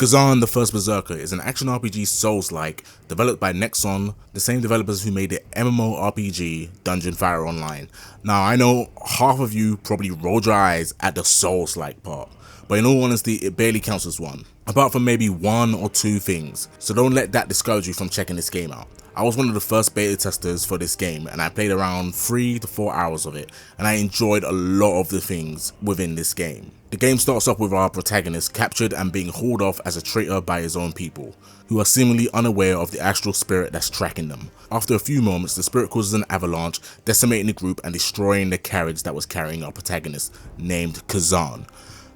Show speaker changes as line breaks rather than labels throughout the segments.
Khazan, the First Berserker is an action RPG Souls-like developed by Nexon, the same developers who made the mmorpg Dungeon Fighter Online. Now I know half of you probably rolled your eyes at the Souls-like part, but in all honesty it barely counts as one, apart from maybe one or two things, so don't let that discourage you from checking this game out. I was one of the first beta testers for this game and I played around 3 to 4 hours of it, and I enjoyed a lot of the things within this game. The game starts off with our protagonist captured and being hauled off as a traitor by his own people, who are seemingly unaware of the astral spirit that's tracking them. After a few moments, the spirit causes an avalanche, decimating the group and destroying the carriage that was carrying our protagonist, named Khazan.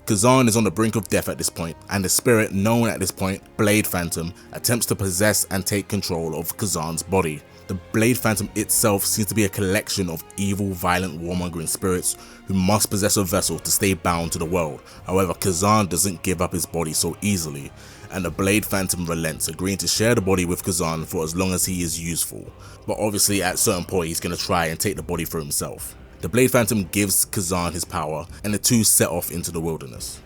Khazan is on the brink of death at this point, and the spirit, known at this point, Blade Phantom, attempts to possess and take control of Khazan's body. The Blade Phantom itself seems to be a collection of evil, violent, warmongering spirits who must possess a vessel to stay bound to the world. However, Khazan doesn't give up his body so easily, and the Blade Phantom relents, agreeing to share the body with Khazan for as long as he is useful. But obviously at a certain point he's going to try and take the body for himself. The Blade Phantom gives Khazan his power, and the two set off into the wilderness.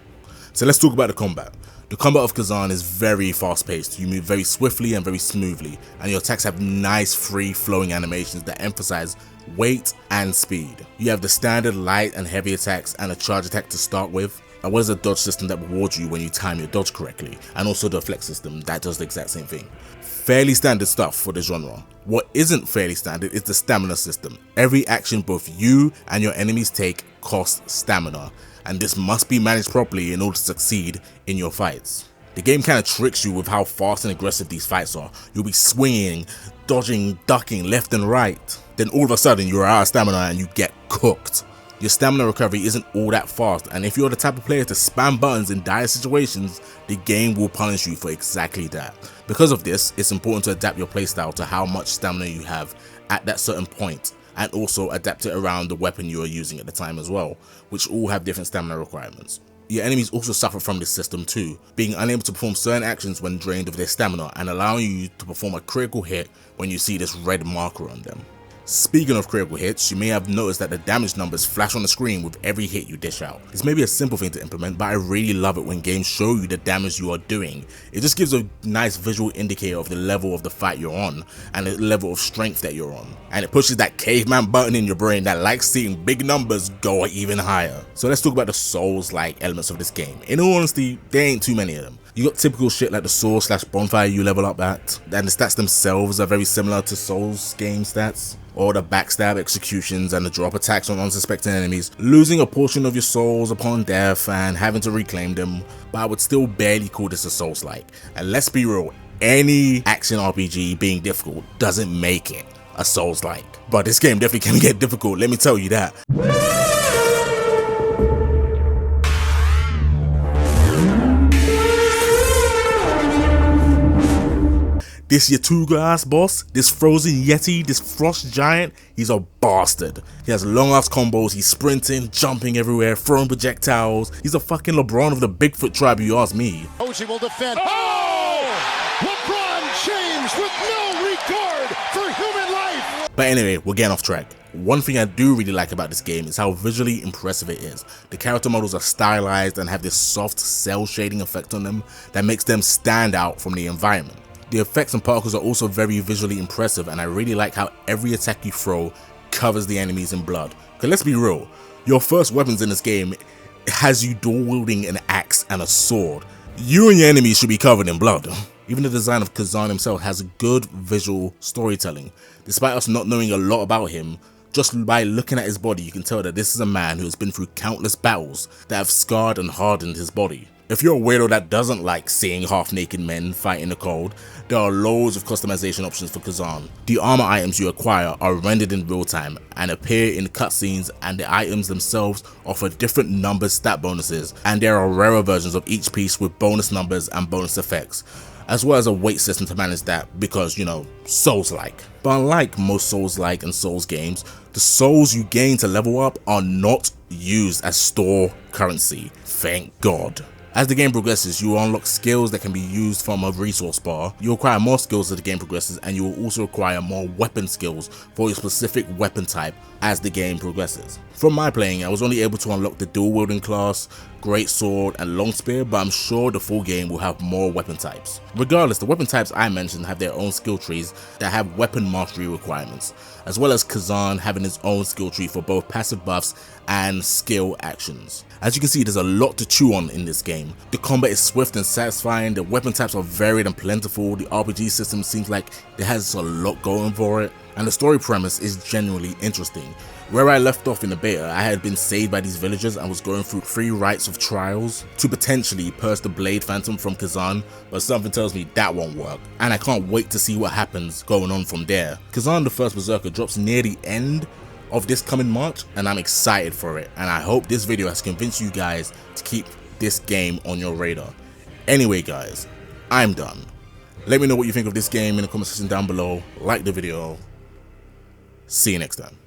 So let's talk about the combat. The combat of Khazan is very fast paced, you move very swiftly and very smoothly, and your attacks have nice free flowing animations that emphasize weight and speed. You have the standard light and heavy attacks and a charge attack to start with, as well as a dodge system that rewards you when you time your dodge correctly, and also the flex system that does the exact same thing. Fairly standard stuff for the genre. What isn't fairly standard is the stamina system. Every action both you and your enemies take costs stamina, and this must be managed properly in order to succeed in your fights. The game kind of tricks you with how fast and aggressive these fights are. You'll be swinging, dodging, ducking left and right. Then all of a sudden you're out of stamina and you get cooked. Your stamina recovery isn't all that fast, and if you're the type of player to spam buttons in dire situations, the game will punish you for exactly that. Because of this, it's important to adapt your playstyle to how much stamina you have at that certain point, and also adapt it around the weapon you are using at the time as well, which all have different stamina requirements. Your enemies also suffer from this system too, being unable to perform certain actions when drained of their stamina and allowing you to perform a critical hit when you see this red marker on them. Speaking of critical hits, you may have noticed that the damage numbers flash on the screen with every hit you dish out. This may be a simple thing to implement, but I really love it when games show you the damage you are doing. It just gives a nice visual indicator of the level of the fight you're on and the level of strength that you're on. And it pushes that caveman button in your brain that likes seeing big numbers go even higher. So let's talk about the Souls-like elements of this game. In all honesty, there ain't too many of them. You got typical shit like the sword/bonfire you level up at, and the stats themselves are very similar to Souls game stats, or the backstab executions and the drop attacks on unsuspecting enemies, losing a portion of your souls upon death and having to reclaim them, but I would still barely call this a Souls-like. And let's be real, any action RPG being difficult doesn't make it a Souls-like. But this game definitely can get difficult, let me tell you that. This Yatuga ass boss, this frozen yeti, this frost giant, he's a bastard. He has long ass combos, he's sprinting, jumping everywhere, throwing projectiles. He's a fucking LeBron of the Bigfoot tribe, you ask me.
Oji will defend. Oh! LeBron James with no regard for human life!
But anyway, we're getting off track. One thing I do really like about this game is how visually impressive it is. The character models are stylized and have this soft cell shading effect on them that makes them stand out from the environment. The effects and particles are also very visually impressive, and I really like how every attack you throw covers the enemies in blood. Cause let's be real, your first weapons in this game has you dual wielding an axe and a sword. You and your enemies should be covered in blood. Even the design of Khazan himself has good visual storytelling. Despite us not knowing a lot about him, just by looking at his body you can tell that this is a man who has been through countless battles that have scarred and hardened his body. If you're a weirdo that doesn't like seeing half-naked men fight in the cold, there are loads of customization options for Khazan. The armor items you acquire are rendered in real time and appear in cutscenes, and the items themselves offer different numbered stat bonuses, and there are rarer versions of each piece with bonus numbers and bonus effects, as well as a weight system to manage that because, you know, Souls-like. But unlike most Souls-like and Souls games, the souls you gain to level up are not used as store currency, thank God. As the game progresses, you will unlock skills that can be used from a resource bar. You acquire more skills as the game progresses, and you will also acquire more weapon skills for your specific weapon type as the game progresses. From my playing, I was only able to unlock the dual wielding class, great sword, and long spear, but I'm sure the full game will have more weapon types. Regardless, the weapon types I mentioned have their own skill trees that have weapon mastery requirements, as well as Khazan having his own skill tree for both passive buffs and skill actions. As you can see, there's a lot to chew on in this game. The combat is swift and satisfying, the weapon types are varied and plentiful, the RPG system seems like it has a lot going for it, and the story premise is genuinely interesting. Where I left off in the beta, I had been saved by these villagers and was going through 3 rites of trials to potentially purge the Blade Phantom from Khazan, but something tells me that won't work, and I can't wait to see what happens going on from there. Khazan the First Berserker drops near the end of this coming March, and I'm excited for it, and I hope this video has convinced you guys to keep this game on your radar. Anyway guys, I'm done. Let me know what you think of this game in the comment section down below, like the video, see you next time.